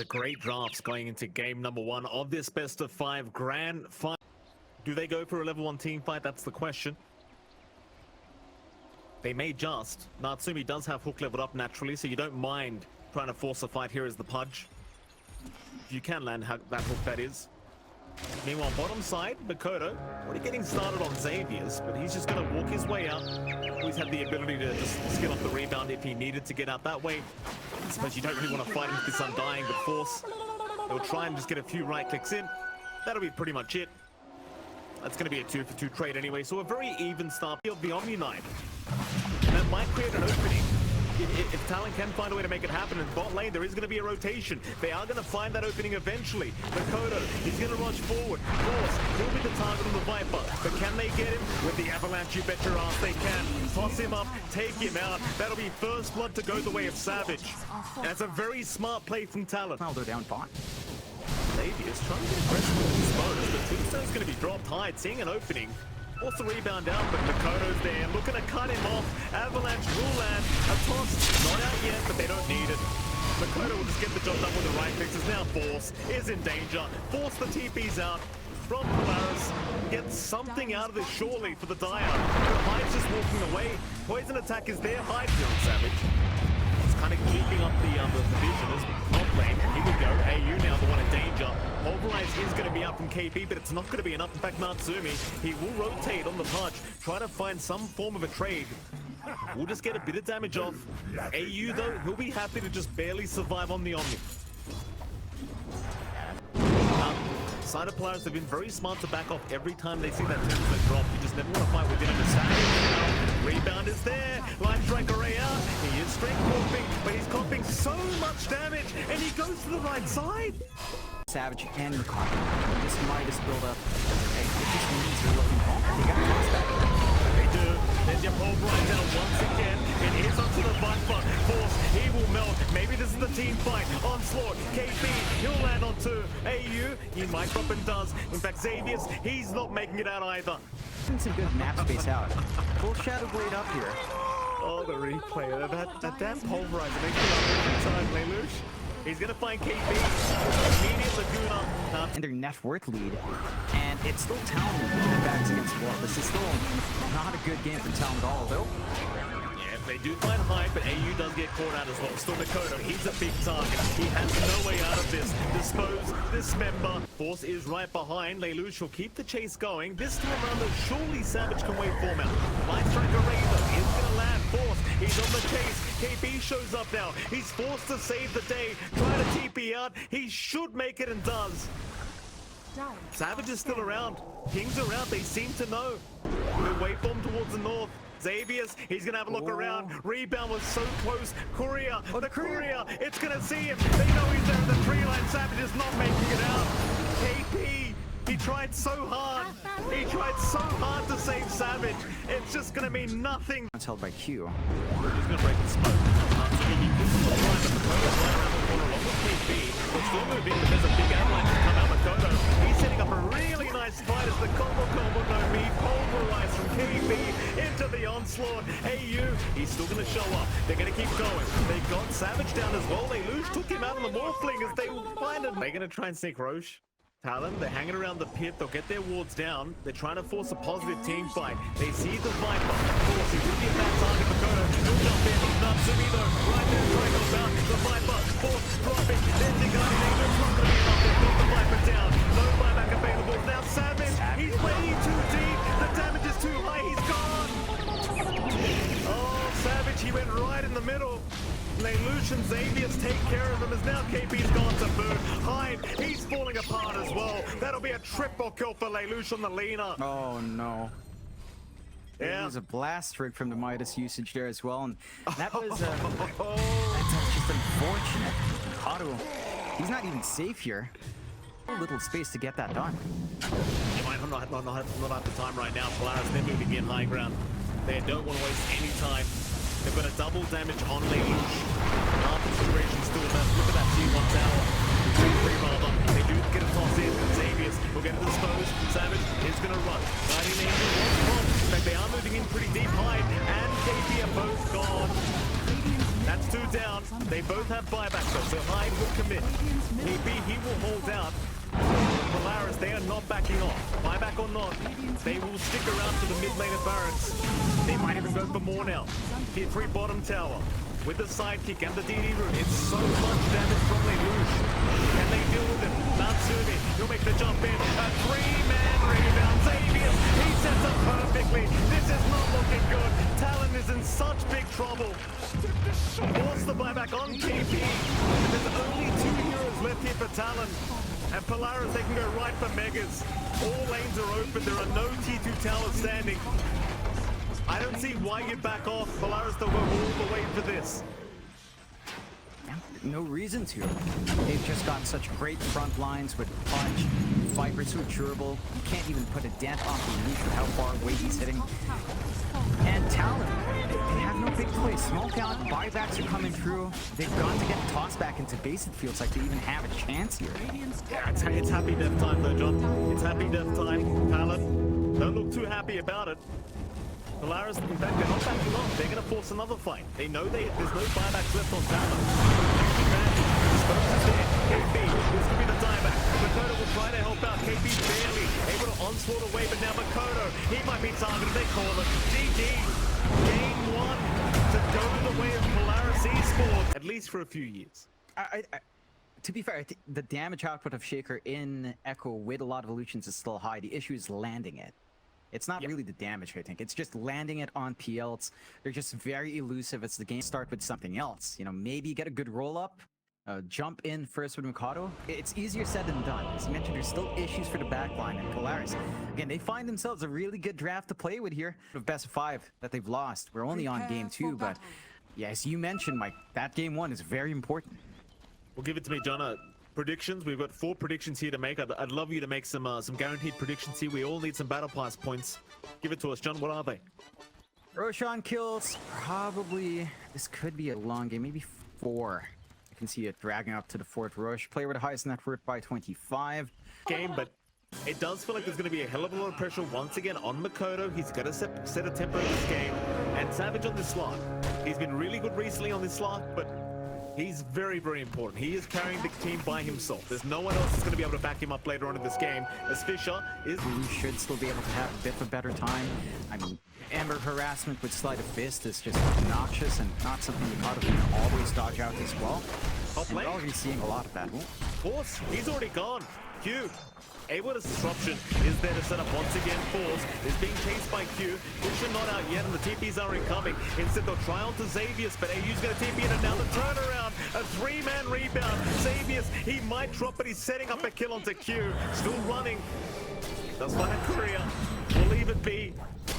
These are great drafts going into game number 1 of this best of 5 grand final. Do they go for a level 1 team fight? That's the question. They may just. Natsumi does have Hook leveled up naturally, so you don't mind trying to force a fight here as the Pudge. If you can land that hook, that is. Meanwhile, bottom side, Makoto already getting started on Xavier's, but he's just going to walk his way out. He's had the ability to just skill off the rebound if he needed to get out that way. I suppose you don't really want to fight into this Undying, but Force, they'll try and just get a few right clicks in. That'll be pretty much it. That's going to be a 2-for-2 trade anyway, so a very even start of the Omni Knight. And that might create an opening. If Talon can find a way to make it happen in bot lane, there is going to be a rotation. They are going to find that opening eventually. Makoto, he's going to rush forward. Force, he'll be the target on the Viper. But can they get him? With the Avalanche, you bet your ass they can. Toss him up, take him out. That'll be first blood to go the way of Savage. That's a very smart play from Talon. Well, they're down 5. Xavier's trying to get aggressive with his bonus, but Tombstone's going to be dropped high, seeing an opening. Also rebound out, but Makoto's there, looking to cut him off. Avalanche will land. A toss, not out yet, but they don't need it. Makoto will just get the job done with the right fixes. Now Force is in danger. Force the TP's out from Polaris. Get something out of this surely for the Dire. But Hyde's just walking away. Poison attack is there. Hyde here on Savage. He's kind of keeping up the vision as top lane. Here we go. AU now the one in danger. Pulverize is going to be out from KP, but it's not going to be enough. In fact, Natsumi, he will rotate on the Pudge, try to find some form of a trade. We'll just get a bit of damage off. AU, though, he'll be happy to just barely survive on the Omni. Side of Polaris have been very smart to back off every time they see that tombstone drop. You just never want to fight within him. Rebound is there. Line strike array out. He is strength comping, but he's comping so much damage, and he goes to the right side. Savage and Ricardo. This Midas build up. Hey, it just means they're looking home. They got the toss back. They do. There's your pulverize out once again. It is up to the Viper. Force, he will melt. Maybe this is the team fight. Onslaught, KP, he'll land on 2. AU, he might drop and does. In fact, Xavier's, he's not making it out either. Some good map space out. Full Shadow Blade up here. Oh, the replay. That damn pulverizer makes it up every time, Lelouch. He's gonna find KP. Immediate Laguna. And their net worth lead. And it's still Talon with backs against War. This is still not a good game for Talon at all, though. Yeah, they do find Hyde, but AU does get caught out as well. Still Makoto, he's a big target. He has no way out of this. Dispose, dismember. Force is right behind. Lelouch will keep the chase going. This time around, though, surely Savage can wait for him out. Light Striker Razor is gonna land. Force, he's on the chase. KP shows up now. He's forced to save the day. Try to TP out. He should make it and does. Savage is still around. King's around. They seem to know. We'll wait for him towards the north. Xavier's, he's gonna have a look around. Rebound was so close. Courier, the Courier, it's gonna see him. They know he's there in the tree line. Savage is not making it out. KP, he tried so hard. He tried so hard to save Savage. It's just gonna mean nothing. It's held by Q. He's gonna break the smoke. We're still moving, but there's a big avalanche to come out. Makoto, he's setting up a really nice fight as the combo no me pulverize from KP into the onslaught. AU, he's still gonna show up. They're gonna keep going. They got Savage down as well. Lelouch took him out on the Morphling as they find him. They're gonna try and sneak Roche. Talon, they're hanging around the pit. They'll get their wards down. They're trying to force a positive team fight. They see the Viper. Of course, he will be a bad target. Makoto, he'll jump in. Natsumi though, right there, trying to go down. The Viper, Force dropping. Then the guy, they're not going to be enough. They've got the Viper down. No buyback available. Now Savage, he's way too deep. The damage is too high. He's gone. Oh, Savage, he went right in the middle. Lelouch and Xavier's take care of him as now KP's gone to boot. Hyde, he's falling apart as well. That'll be a triple kill for Lelouch on the Lena. Oh no. Yeah. There was a blast rig from the Midas usage there as well, and that was that's just unfortunate. Otto, he's not even safe here. A little space to get that done. You might not have the time right now. Polaris, they're moving in high ground. They don't want to waste any time. They've got a double damage on Lelouch. Half the situation still left. Look at that T1 tower. T3 rather. They do get a toss in. Xavier's will get it disposed. Savage is going to run. Guardian Angel was wrong. In fact, they are moving in pretty deep. Hyde and KP are both gone. That's 2 down. They both have buyback though. So Hyde will commit. he will hold out. Polaris, they are not backing off. Buyback or not, they will stick around to the mid lane of Barracks. They might even go for more now. Tier 3 bottom tower. With the sidekick and the DD route, it's so much damage from Lelouch. Can they deal with him? Natsumi, he'll make the jump in. A 3-man rebound. Xavier, he sets up perfectly. This is not looking good. Talon is in such big trouble. Force the buyback on KP. There's only 2 heroes left here for Talon. And Polaris, they can go right for Megas. All lanes are open. There are no T2 towers standing. I don't see why you back off. Polaris, they'll go all the way for this. No reason to. They've just got such great front lines with Punch. Viper's so durable. You can't even put a dent on the leash with how far away he's hitting. And Talon, they have no big play. Smoke out, buybacks are coming through. They've got to get tossed back into base. It feels like they even have a chance here. Yeah, it's happy death time though, John. It's happy death time. Talon, don't look too happy about it. Polaris, in fact, they're not backing off. They're going to force another fight. They know there's no buybacks left on Talon. Spokes is there. KB, this could be the dieback. Makoto will try to help out. KB barely able to onslaught away, but now Makoto, he might be targeted. They call it GG. Game 1 to go to the way of Polaris Esport, at least for a few years. To be fair, the damage output of Shaker in Echo with a lot of illusions is still high. The issue is landing it. It's not really the damage, I think. It's just landing it on PLs. They're just very elusive as the game starts with something else. You know, maybe get a good roll-up, jump in first with Mikado. It's easier said than done. As you mentioned, there's still issues for the backline and Polaris. Again, they find themselves a really good draft to play with here. Of best of 5 that they've lost. We're only on game 2, but yeah, as you mentioned, Mike, that game 1 is very important. Well, give it to me, John. Predictions. We've got 4 predictions here to make. I'd love you to make some guaranteed predictions here. We all need some battle pass points. Give it to us, John. What are they? Roshan kills. Probably. This could be a long game. Maybe 4. I can see it dragging up to the 4th Roche. Player with the highest net worth by 25. Game, but it does feel like there's going to be a hell of a lot of pressure once again on Makoto. He's going to set a tempo in this game. And Savage on this slot. He's been really good recently on this slot, but he's very, very important. He is carrying the team by himself. There's no one else that's going to be able to back him up later on in this game, as Fisher is... He should still be able to have a bit of a better time. I mean, Ember harassment with Sleight of Fist is just obnoxious and not something Mikado can always dodge out as well. And we're already seeing a lot of that. Of course, he's already gone. Q. Able disruption is there to set up once again. Force is being chased by Q. Fisher not out yet, and the TPs are incoming. Instead, they'll try on to Xavius, but AU's going to TP in, and now the turnaround. A 3-man rebound. Xavius, he might drop, but he's setting up a kill onto Q. Still running. Does find a career. We'll leave it be.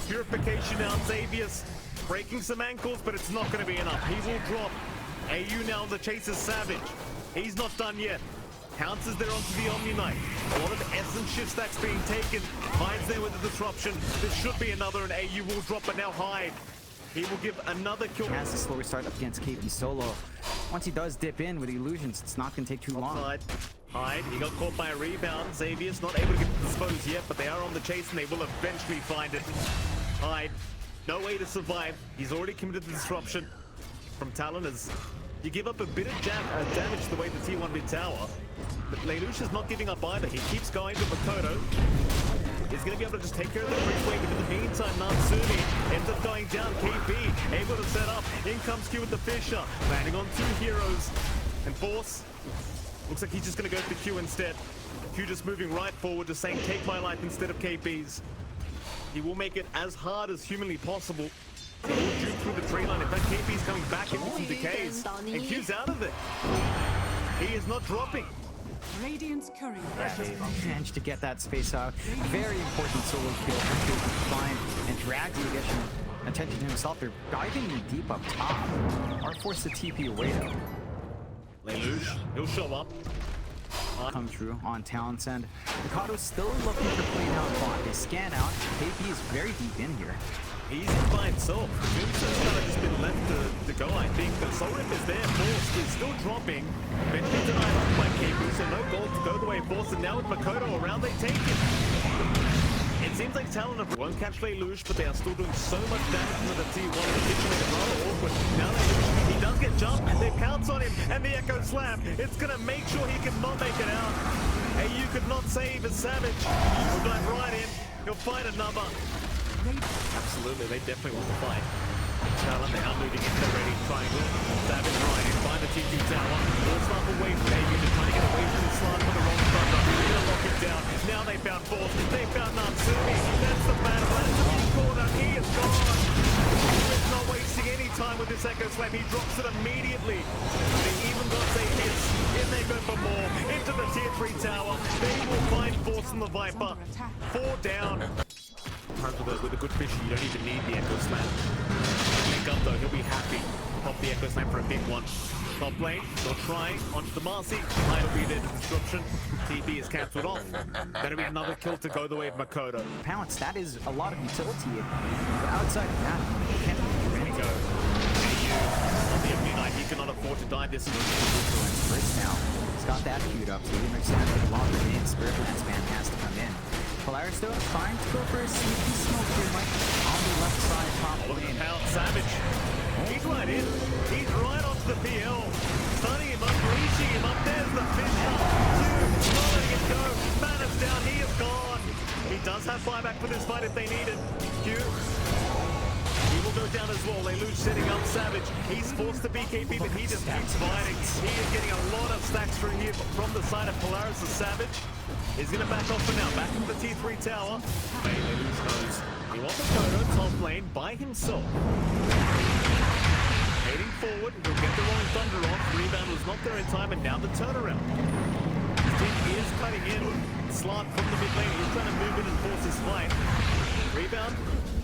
Purification now. Xavius breaking some ankles, but it's not going to be enough. He will drop. AU now the chase is Savage. He's not done yet. Pounces there onto the Omni Knight. A lot of essence shift stacks being taken. Hyde's there with the disruption. This should be another, and AU will drop, but now Hyde. He will give another kill. He has a slower start up against KP solo. Once he does dip in with illusions, it's not going to take too long. Hyde, he got caught by a rebound. Xavier's not able to get disposed yet, but they are on the chase, and they will eventually find it. Hyde, no way to survive. He's already committed the disruption from Talon as you give up a bit of damage the way the T1 mid tower. But Lelouch is not giving up either. He keeps going to Makoto. He's going to be able to just take care of the bridge wave, but in the meantime, Natsumi ends up going down. KP able to set up. In comes Q with the Fisher, landing on 2 heroes. And Force looks like he's just going to go for Q instead. Q just moving right forward, just saying take my life instead of KP's. He will make it as hard as humanly possible. He will juke through the tree line. In fact, KP's coming back in with some decays. And Q's out of it. He is not dropping. Radiant's courier. Managed to get that space out. Very important solo kill for Q to find and drag the additional attention to himself. They're diving deep up top. Are forced to TP away though. Lelouch, he'll show up. Come through on Talon's end. Mikado's still looking for play down bot. They scan out. KP is very deep in here. He's in by himself. Jimson's kind of just been left to go, I think. The Soul Rip is there. Force is still dropping. Eventually denied off by KP, so no gold to go the way of Force. And now with Makoto around, they take it. It seems like Talon won't catch Lelouch, but they are still doing so much damage with the T1. The kitchen is rather awkward. Now Lelouch, he does get jumped. They pounce on him, and the Echo Slam. It's gonna make sure he cannot make it out. AU could not save as Savage. He'll dive right in. He'll find another. Absolutely, they definitely want to fight. TALON, they are moving into the ready triangle. Savage right in, find the TP tower. All slap away from AU, just trying to get away from the slide for the wrong thunder. They're gonna lock him down. Now they found Force. They found Natsumi. That's the battle. Natsumi corner. He is gone. He's not wasting any time with this Echo Slam. He drops it immediately. They even got Xavius. In they go for more. Into the tier 3 tower. They will find Force and the Viper. 4 down. With a good fishy, you don't even need the Echo Slam. Link up though, he'll be happy. Pop the Echo Slam for a big one. Top lane, they'll try onto the Marcy. Might be there to disruption. TB is cancelled off. That'll be another kill to go the way of Makoto. Pounce, that is a lot of utility. But outside of that, can't Here we go. AU on the Omni Knight, he cannot afford to die. This is First now. He's got that queued up, so he understands that a longer in Spirit Lance Band has to come in. Polaris though trying to go for a sneaky smoke here, Mike, on the left side top look at lane. the pound. Savage. He's right in. He's right onto the PL. Stunning him up, reaching him up. There's the fish. Two, not letting it go. Man is down. He is gone. He does have buyback for this fight if they need it. Q. He will go down as well. They lose setting up Savage. He's forced to BKB, but he just keeps fighting. He is getting a lot of stacks through here from the side of Polaris. Savage is going to back off for now. Back into the T3 tower. They lose nose. He wants a photo top lane by himself. Heading forward. He'll get the Rolling Thunder off. Rebound was not there in time, and now the turnaround. His team is cutting in. Slant from the mid lane. He's trying to move in and force his fight. Rebound.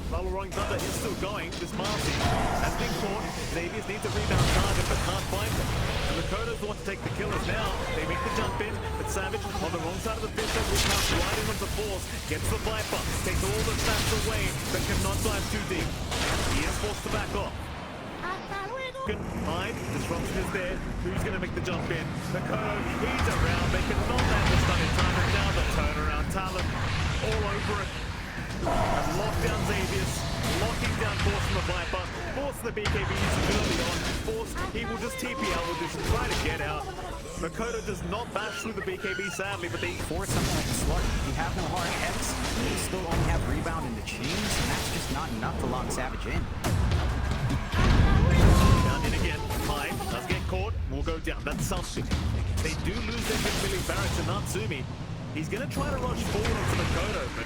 Bubble Rolling Thunder is still going. This Marcy has been caught. Xavius needs a rebound target, but can't find them. And the Kodos want to take the killers now. They make the jump in, but Savage on the wrong side of the pistol will pounce right in on the Force. Gets the Viper, takes all the stats away, but cannot dive too deep. He is forced to back off. Hide, disruption is there. Who's going to make the jump in? The Kodo, he's around. They cannot land the stun in time, and now the turnaround. TALON all over it. And lock down Xavius, locking down Force from the Viper, Force the BKB using early on, Force, he will just TP out with this and try to get out. Makoto does not bash through the BKB sadly, but they For something like Slug, you have no hard X, you still only have rebound in the chains, and that's just not enough to lock Savage in. Down in again, Hyde does get caught, will go down, that's something. They do lose their mid-milling barracks to Natsumi. He's going to try to rush forward onto Makoto, but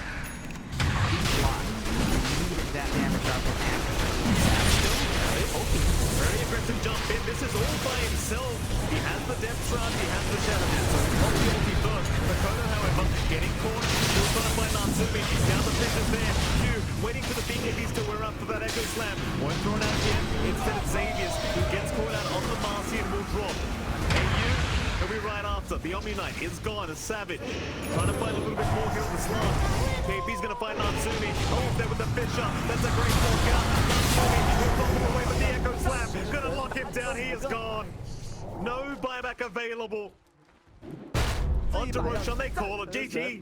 that damage output very aggressive jump in. This is all by himself. He has the depth shroud, he has the shadow dance, so he's not the ulti first. Makoto, however, getting caught, still trying to find Natsumi. Now the fish is there. Q waiting for the BKBs to wear up for that Echo Slam. Won't throw it out yet. Instead it's Xavius who gets caught out on the Marcy and will drop. AU will be right after. The Omni Knight is gone as Savage. Trying to find a little bit more here on the slot. KP's going to find Natsumi. Oh, there with the Fisher. That's a great walk out. Natsumi will block him away with the Echo Slam. Going to lock him down. He is gone. No buyback available. On to Roshan, they call it GG.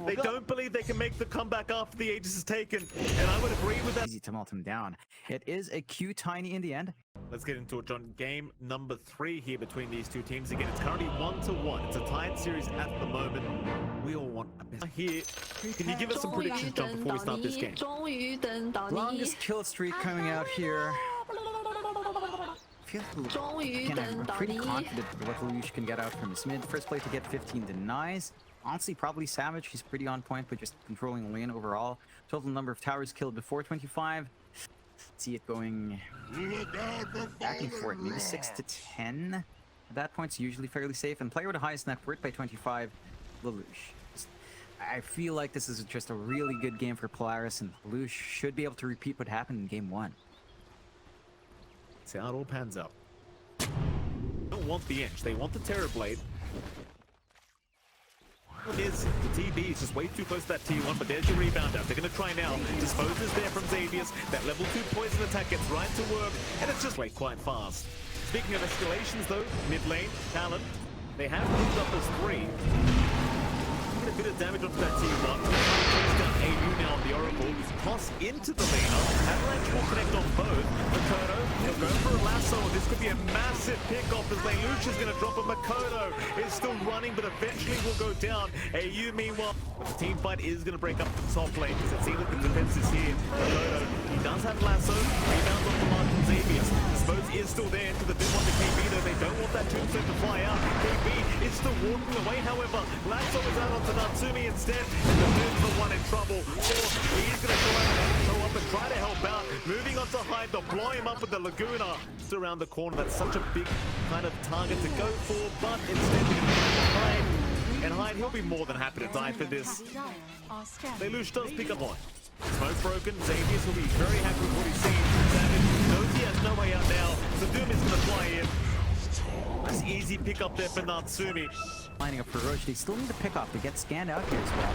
They don't believe they can make the comeback after the Aegis is taken. And I would agree with that. Easy to melt him down. It is a Q Tiny in the end. Let's get into it, John. Game number 3 here between these two teams. Again, it's currently 1-1. It's a tied series at the moment. We all want a best. Here, can you give us some predictions, John, before we start this game? Longest kill streak coming out here. Again, I'm pretty confident that what Lelouch can get out from his mid. First play to get 15 denies. Honestly, probably Savage. He's pretty on point, but just controlling lane overall. Total number of towers killed before 25. See it going back and forth, maybe 6 to 10. At that point, it's usually fairly safe. And player with the highest net worth by 25, Lelouch. I feel like this is just a really good game for Polaris, and Lelouch should be able to repeat what happened in game 1. See how it all pans out. They don't want the inch, they want the Terror Blade. Is the TB is just way too close to that T1, but there's your rebound out. They're going to try now. Dispose is there from Xavius. That level 2 poison attack gets right to work, and it's just like quite fast. Speaking of escalations though, mid lane, TALON, they have moved up as 3. taking a bit of damage onto that T1. Takes down AU now on the Oracle. Toss into the laner. Avalanche will connect on both. Makoto, he'll go for a lasso. This could be a massive pick-off as Lelouch is going to drop a Makoto. Is still running, but eventually will go down. AU, meanwhile, the team fight is going to break up the top lane because it seems that the defense is here. Makoto, he does have lasso. Rebounds off the mark from Xavius. Suppose is still there into the bit one to KB, though they don't want that tombstone to fly out. KB is still walking away, however. Lasso is out onto Natsumi instead, and the Doom's the one in trouble. Or he's going to show up and try to help out. Moving on to Hyde, they'll blow him up with the Laguna. Just around the corner, that's such a big kind of target to go for, but instead they're going to go for Hyde. And Hyde, he'll be more than happy to die for this. Lelouch does pick up on. Smoke broken, Xavius will be very happy with what he's seen. Savage knows he has no way out now, so Doom is going to fly in. Nice easy pick up there for Natsumi. Lining up for Roche, they still need to pick up to get scanned out here as well.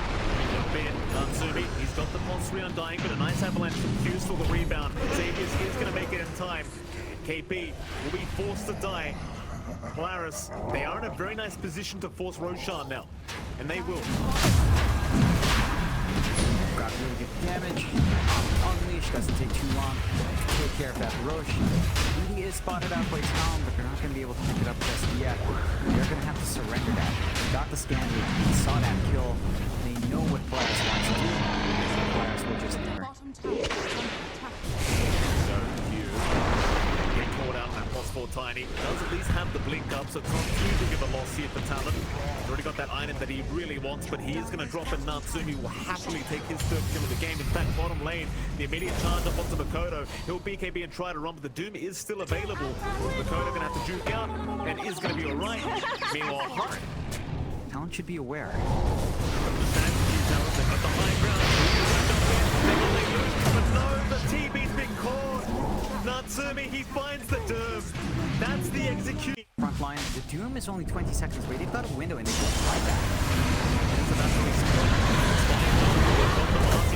Natsumi, he's got the pulse 3 undying, but a nice avalanche from Fuse for the rebound. Xavius is going to make it in time. KP will be forced to die. Polaris, they are in a very nice position to force Roshan now, and they will. Got really good damage. Unleash doesn't take too long to take care of that Roche. He is spotted out by Talon, but they're not going to be able to pick it up just yet. They're going to have to surrender that. Got the scan, they saw that kill. They know what Polaris wants to do. Polaris will just never. So Hugh getting caught out in that +4 Tiny. Does at least have the blink up, so it's not too big of a loss here for Talon. He's already got that item that he really wants, but he is going to drop it. Natsumi will happily take his third kill of the game. In fact, bottom lane, the immediate charge up onto Makoto. He'll BKB and try to run, but the Doom is still available. Makoto going to have to juke out, and is going to be alright. Meanwhile, Hart. Talon should be aware. They've got the high ground. But no, the TB's been caught. Natsumi, he finds the Doom. That's the execution. Front line, the Doom is only 20 seconds away. They've got a window and they won't fight that. So that's what he's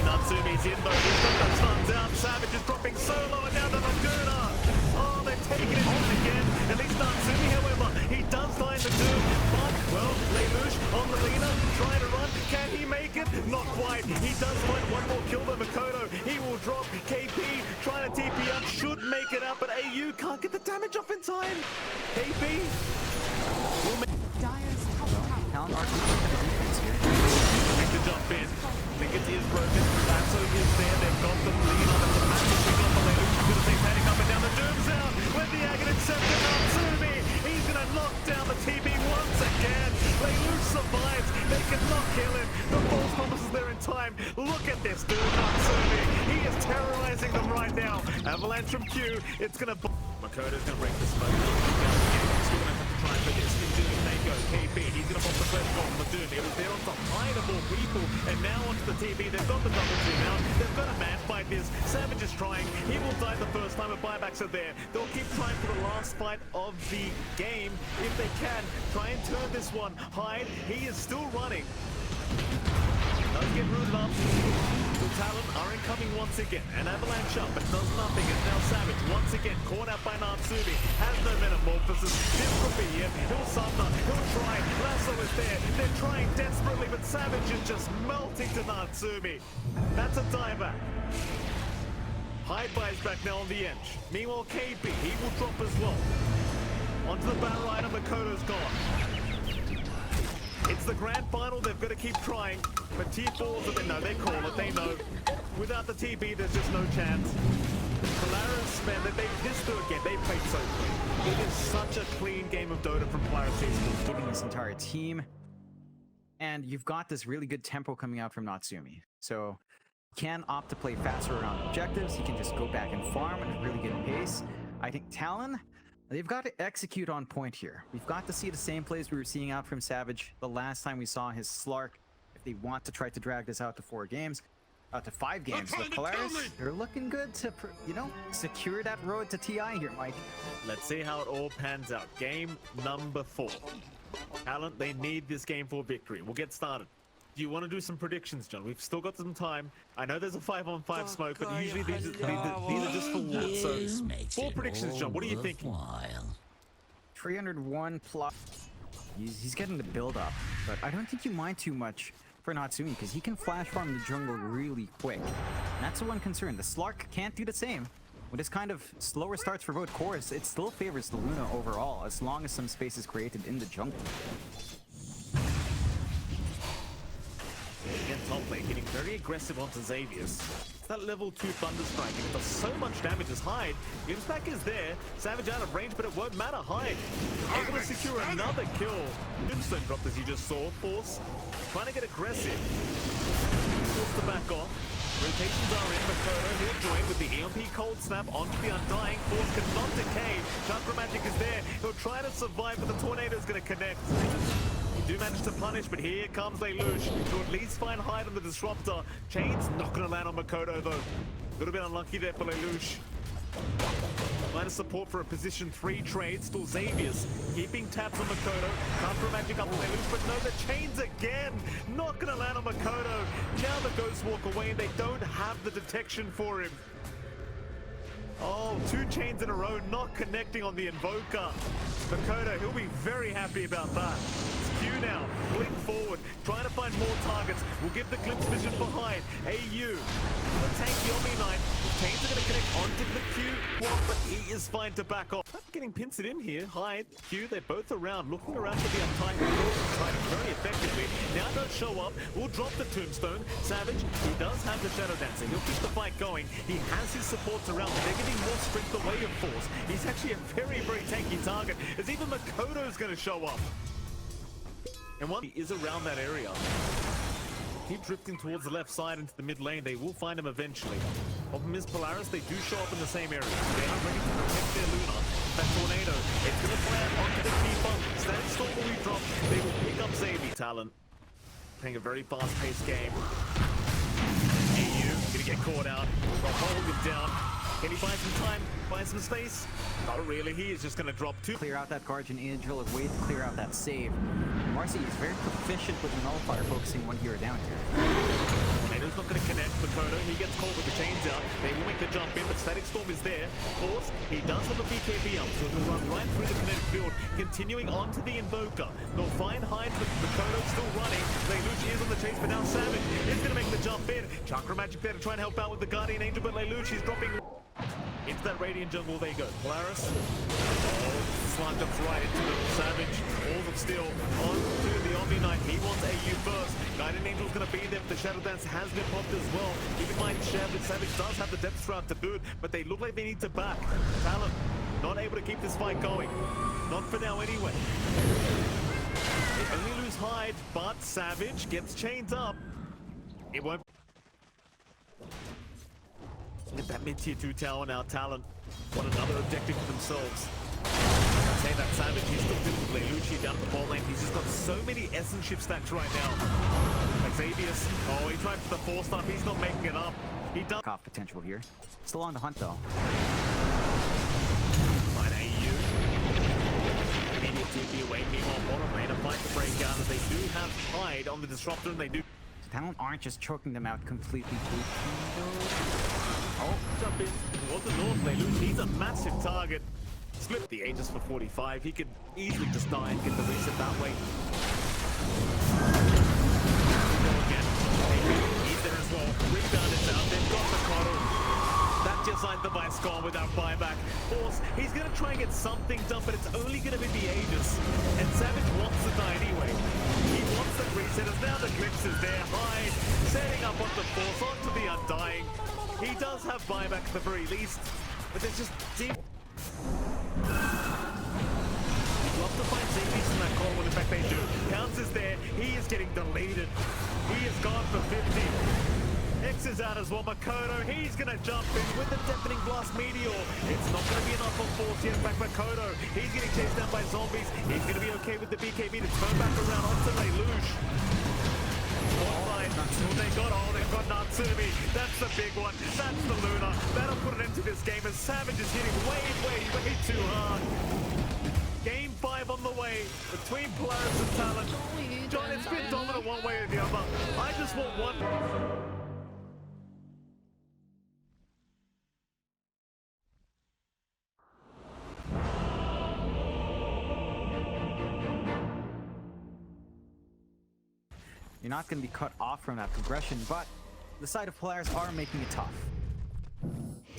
Natsumi's in though. He's got the stuns out. Savage is dropping solo and now the Laguna. Oh, they've taken it on again. At least Natsumi, however, he does find the Doom. But, well, Lelouch on the leader, trying to run. Can he make it? Not quite. He does find one more kill than Makoto. He will drop. KP trying to TP up. Should make it up, but AU can't get the damage off in time. KP will make Talon are the defense here. to jump in. Linkage is broken. Lasso is there. They've got the lead on it. The massive pick up the Lelouch. He's going to take panic up and down. The Doom's out. With the Agate intercepted Natsumi. He's going to knock down the TB once again. Lelouch survives. They cannot kill him. The false promise is there in time. Look at this dude, Natsumi. He is terrorizing them right now. Avalanche from Q. It's going to... Makoto's going to break this mode. He's still going to have to try and put this in Doom. They go. KP. He's going to pop the first goal on the Doom. It was there on top. Hide of all people. And now onto the TB. They've got the double team out. They've got a man fight this. Savage is trying. He will die the first time, but buybacks are there. They'll keep trying for the last fight of the game. If they can, try and turn this one. Hyde, he is still running. Does get rooted up. The Talon are incoming once again. An avalanche up, but does nothing. It's now Savage once again caught out by Natsumi. Has no metamorphosis. This could be it. He'll suffer. He'll try. Lasso is there. They're trying desperately, but Savage is just melting to Natsumi. That's a dieback. Hyde buys back now on the edge. Meanwhile, KB, he will drop as well. Onto the battle item, Makoto's gone. It's the grand final, they've got to keep trying. But T4s, they know, they call it, they know. Without the TB, there's just no chance. Polaris, man, this do again, they played so clean. It is such a clean game of Dota from Polaris Esport. Giving this entire team. And you've got this really good tempo coming out from Natsumi. So he can opt to play faster around objectives. He can just go back and farm at a really good pace. I think Talon, they've got to execute on point here. We've got to see the same plays we were seeing out from Savage the last time we saw his Slark. If they want to try to drag this out to 4 games, out to 5 games, the Polaris, they're looking good to, secure that road to TI here, Mike. Let's see how it all pans out. Game number 4. Talent, they need this game for victory. We'll get started. Do you want to do some predictions, John? We've still got some time. I know there's a 5-on-5 smoke, but usually these are just for war. So, 4 predictions, John. What are you thinking? 301 plus. He's getting the build up, but I don't think you mind too much for Natsumi because he can flash farm the jungle really quick. And that's the one concern. The Slark can't do the same. With this kind of slower starts for both cores, it still favors the Luna overall as long as some space is created in the jungle. Again, top lane getting very aggressive onto Xavius. It's that level 2 Thunder Strike. It does so much damage as Hyde. Gibbsback is there. Savage out of range, but it won't matter. Hyde able to secure another kill. Tombstone dropped as you just saw. Force trying to get aggressive. Force to back off. Rotations are in. Makoto, he'll join with the EMP Cold Snap onto the Undying. Force cannot decay. Chakra Magic is there. He'll try to survive, but the Tornado's going to connect. Do manage to punish, but here comes Lelouch to at least find Hyde on the Disruptor. Chain's not going to land on Makoto, though. Could have been unlucky there for Lelouch. Minus support for a position 3 trade. Still Xavius keeping tabs on Makoto. Counter magic up on Lelouch, but no, the chains again. Not going to land on Makoto. Now the Ghosts walk away and they don't have the detection for him. Oh, 2 chains in a row, not connecting on the Invoker. Makoto, he'll be very happy about that. It's Q now, pulling forward, trying to find more targets. We'll give the glimpse vision behind. AU, the tank Yomi Knight. The chains are going to connect onto the Q block, but he is fine to back off. Getting pincered in here. Hyde, Q, they're both around, looking around for the Untied. Trying very effectively. Now don't show up. We'll drop the Tombstone. Savage, he does have the Shadow Dancer. He'll keep the fight going. He has his supports around. They're getting more strength away of Force. He's actually a very, very tanky target, as even Makoto's going to show up. And one is around that area. Keep drifting towards the left side into the mid lane. They will find him eventually. Problem is Polaris, they do show up in the same area. They are ready to protect their Luna. That Tornado, it's going to fly onto the Keeper. Static Storm will be dropped. They will pick up Xavier. TALON playing a very fast-paced game. AU going to get caught out. They'll hold him down. Can he find some time? Find some space? Not really. He is just going to drop 2. Clear out that Guardian Angel and wait to clear out that save. Marcy is very proficient with the Nullifier, focusing one hero down here. Tornado's not going to connect. Makoto, he gets caught with the chains out. They will make the jump in, but Static Storm is there. Force, he does have a BKB up, so he'll run right through the kinetic field, continuing on to the Invoker. They'll find Hyde, but Makoto's still running. Lelouch is on the chase, but now Savage is going to make the jump in. Chakra Magic there to try and help out with the Guardian Angel, but Lelouch is dropping into that Radiant jungle. There you go. Polaris. Oh, slime jumps right into the Savage. Balls of Steel on to the Omni Knight. He wants AU first. Guardian Angel's going to be there, but the Shadow Dance has been popped as well. Keep in mind, Savage does have the depth round to boot, but they look like they need to back. TALON not able to keep this fight going. Not for now anyway. They only lose Hyde, but Savage gets chained up. It won't. Get that mid-tier 2 tower now. TALON want another objective for themselves. Say that Savage, he's still dealing with Lelouch down the ball lane. He's just got so many Essence ship stacks right now. Like Xavius, oh, he tried for the 4-star, he's not making it up. He does. Off potential here. Still on the hunt though. Fine, AU. Immediate TP away, meanwhile bottom lane, a fight to break out, as they do have Hyde on the Disruptor, and they do. TALON aren't just choking them out completely. Oh, jump in towards the north. Lelouch, he's a massive target. Split the Aegis for 45. He could easily just die and get the reset that way. Again, he's there as well. Rebound is out. They've got the Coddle. That just like the Vice gone without buyback. Force, he's going to try and get something done, but it's only going to be the Aegis. And Savage wants to die anyway. He wants that reset, as now the Glimpse is there. Hyde setting up on the Force onto the Undying. He does have buyback at the very least, but there's just deep. Love to find Xavius in that call, when in fact they do. Counts is there, he is getting deleted. He is gone for 50. X is out as well. Makoto, he's gonna jump in with the Deafening Blast Meteor. It's not gonna be enough on Force yet. In fact, Makoto, he's getting chased down by zombies. He's gonna be okay with the BKB to turn back around onto Lelouch. They've got Natsumi. That's the big one. That's the Luna. That'll put it into this game, as Savage is hitting way too hard. Game 5 on the way between Polaris and TALON. John, it's been dominant one way or the other. I just want one. You're not going to be cut off from that progression, but the side of Polaris are making it tough.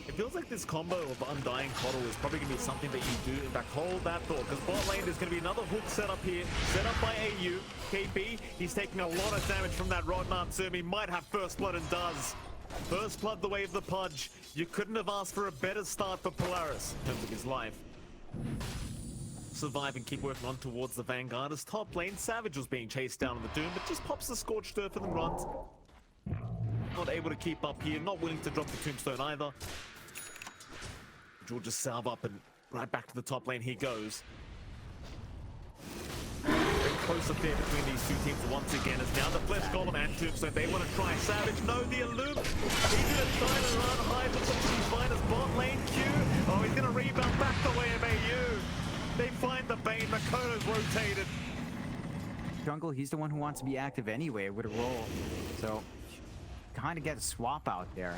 It feels like this combo of Undying Coddle is probably going to be something that you do. In fact, hold that thought, because bot lane there's going to be another hook set up here, set up by AU. KB, he's taking a lot of damage from that rod. Natsumi might have first blood and does. First blood the way of the Pudge. You couldn't have asked for a better start for Polaris in terms of his life. Survive and keep working on towards the Vanguard as top lane. Savage was being chased down on the Doom, but just pops the Scorched Earth and then runs. Not able to keep up here, not willing to drop the Tombstone either. George just salve up and right back to the top lane he goes. Very close affair between these two teams once again as now the Flesh Golem and Tombstone, they want to try Savage. No, the Illum. He's going to try to run high, looks like he's fine as bot lane Q. Oh, he's going to rebound back the way of AU. They find the Bane, Makoto's rotated. Jungle, he's the one who wants to be active anyway with a roll. So, kind of get a swap out there.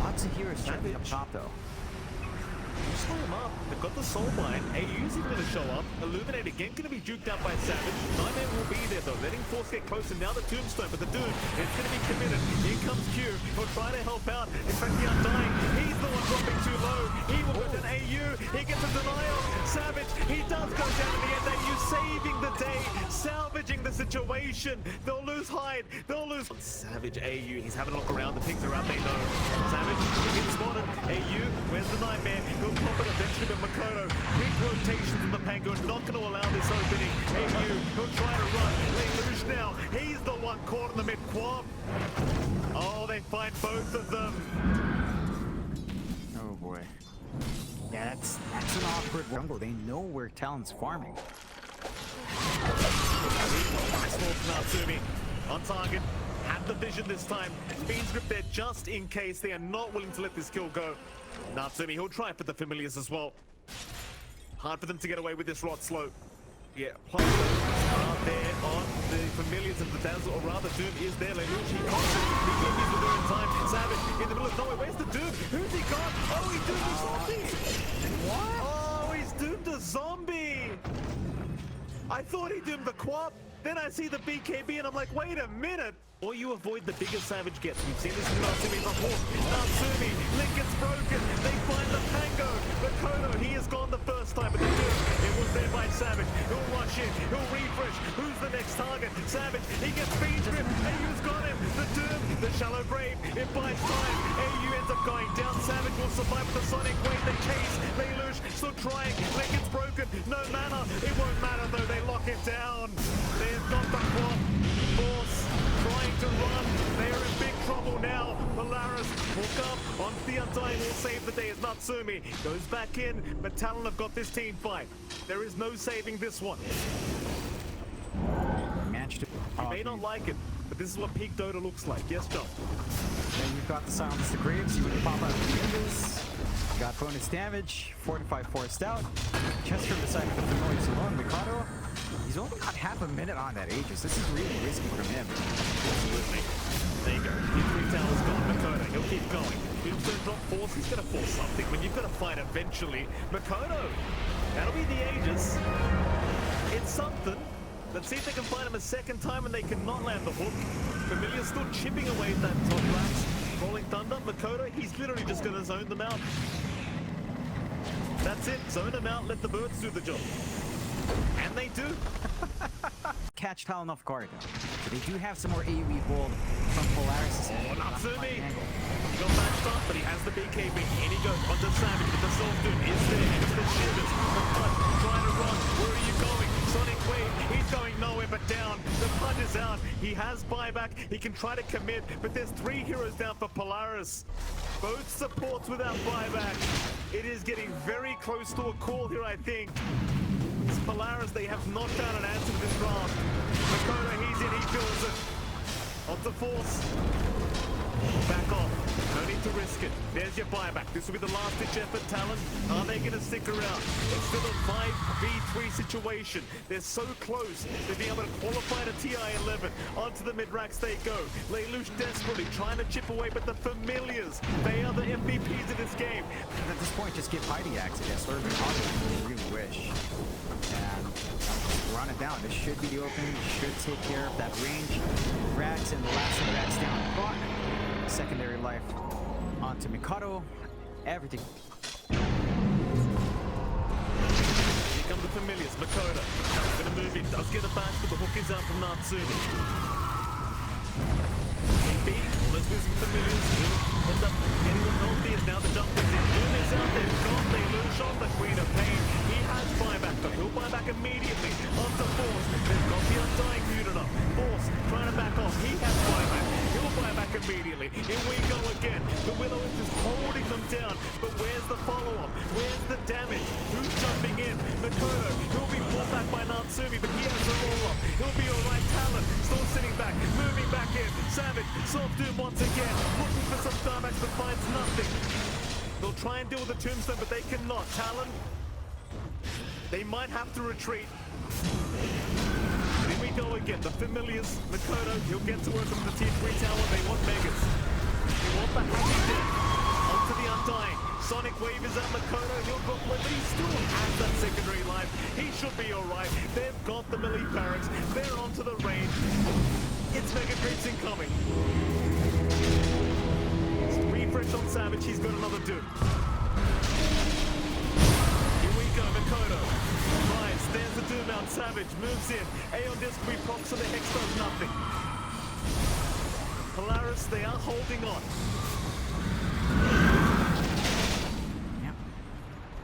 Lots of heroes checking up top though. Slow him up. They've got the soul bind. AU's even going to show up. Illuminate again, going to be juked out by Savage. Nightmare will be there though, letting Force get closer. Now the Tombstone, but the Doom is going to be committed. Here comes Q. He'll try to help out. In fact, the Undying, he's the one dropping too low. He will put an AU. He gets a denial. Savage, he does go down in the end. AU saving the day, salvaging the situation. They'll lose Hyde. They'll lose Savage. AU, he's having a look around. The pings are out, they know. Savage, gets spotted. AU, where's the Nightmare? He'll pop it eventually, but Makoto, quick rotations in the Pango, not going to allow this opening. AU, he'll try to run. Lelouch now, he's the one caught in the mid-quad. Oh, they find both of them. Oh boy. Yeah, that's an awkward jungle. They know where Talon's farming. Nice ball from Natsumi. On target. Had the vision this time. Bean's grip there just in case. They are not willing to let this kill go. Natsumi, he'll try for the familiars as well. Hard for them to get away with this rot slow. Yeah, plus are there on the familiars of the Dazzle, or rather Doom is there. Lelouch, he caught it. He gave his the in time. Savage in the middle of nowhere. Where's the Doom? Who's he got? Oh, he doomed a zombie. What? Oh, he's doomed a zombie. I thought he doomed the Quap. Then I see the BKB and I'm like, wait a minute. Or you avoid the bigger Savage gets. We've seen this from Natsumi before. Natsumi, link gets broken. They find the Pango. Makoto, he has gone the first time, but they do. It was there by Savage. He'll rush in. He'll refresh. Who's the next target? Savage. He gets Fiend's Grip. AU's got him. The Doom, the Shallow Grave. It buys time. AU ends up going down. Savage will survive with the Sonic Wave. They chase. Lelouch still trying. Link gets broken. No mana. It won't matter though. They lock it down. They have got the Quap. Force trying to run. They are in big trouble now. Polaris will come onto the Undying, will save the day as Natsumi goes back in, but Talon have got this team fight. There is no saving this one. You may not like it, but this is what peak Dota looks like. Yes, John? Then you've got the Silence the Graves, you would pop out the windows. You got bonus damage, Fortify forced out. Chester beside the Familiars alone, Mikado. He's only got half a minute on that Aegis. This is really risky from him. Absolutely. There you go. His 3 towers gone. Makoto, he'll keep going. Tombstone drop force. He's going to force something, but you've got to fight eventually. Makoto, that'll be the Aegis. It's something. Let's see if they can find him a second time and they cannot land the hook. Familiar's still chipping away at that top racks. Rolling Thunder, Makoto, he's literally just going to zone them out. That's it. Zone them out. Let the birds do the job. And they do. Catch Talon off guard though. So they do have some more AoE hold from Polaris. Oh, Natsumi! He got matched up, but he has the BKB. In he goes onto Savage, but the Soul Doom is there. It's the Shivers. The Pudge trying to run. Where are you going? Sonic Wave. He's going nowhere but down. The Pudge is out. He has buyback. He can try to commit, but there's 3 heroes down for Polaris. Both supports without buyback. It is getting very close to a call here, I think. It's Polaris, they have not found an answer to this draft. Makoto, he's in, he feels it. Onto Force. Back off. No need to risk it. There's your buyback. This will be the last-ditch effort, Talon. Are they going to stick around? It's still a 5v3 situation. They're so close to being able to qualify to TI-11. Onto the mid-racks they go. Lelouch desperately trying to chip away, but the Familiars, they are the MVPs of this game. And at this point, just give Heidi access, or even Heidi if you really wish. And run it down. This should be the opening. Should take care of that range. Rags and the last of the Rags down the clock. Secondary life onto Mikado. Everything. Here come the Familiars. Makoto gonna move in. Does get a bash, but the hook is out from Natsumi. B, almost losing Familiars. He'll end up getting them healthy as now the jump is in. Doom is out there. Gone. They lose on the Queen of Pain. He has buyback though. He'll buy back immediately. Onto Force. They've got the Undying muted up. Force trying to back off. He has buyback. He'll buy back immediately. In we go again. The Willow is just holding them down. But where's the follow-up? Where's the damage? Who's jumping in? Makoto. He'll be pulled back by Natsumi, but he has the roll-up. He'll be alright. Talon still sitting back. Moving back in. Savage. Soft Doom once again. Looking for some damage, but finds nothing. They'll try and deal with the Tombstone, but they cannot. Talon, they might have to retreat. Here we go again. The Familiars, Makoto, he'll get to work on the tier 3 tower. They want Megas. They want the happy death. Onto the Undying. Sonic Wave is at Makoto. He'll drop one, but he still has that secondary life. He should be alright. They've got the melee barracks. They're onto the range. It's Mega Creeps incoming. Refresh on Savage. He's got another Doom. Here we go. Makoto. Right, stands the Doom out. Savage moves in. Aeon Disc reprocs, so the Hex does nothing. Polaris, they are holding on. Yeah.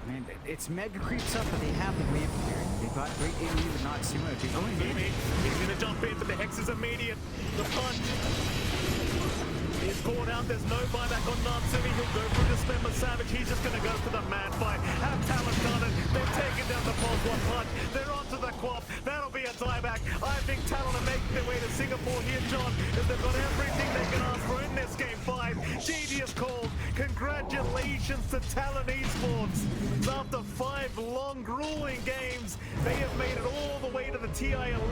I mean, it's Mega Creeps up, but they have the wave here. They've got great AoE with Natsuma. If you're going in, He's going to jump in, but the Hex is immediate. The punch. He's caught out. There's no buyback on Natsumi. He'll go for Dismember Savage. He's just going to go for the man fight. Have Talon done it. They've taken down the pulse one punch. They're onto the Quap. That'll be a dieback. I think Talon are making their way to Singapore here, John, as they've got everything they can ask for in this game 5. GD is called. Congratulations to Talon Esports. After 5 long, grueling games, they have made it all the way to the TI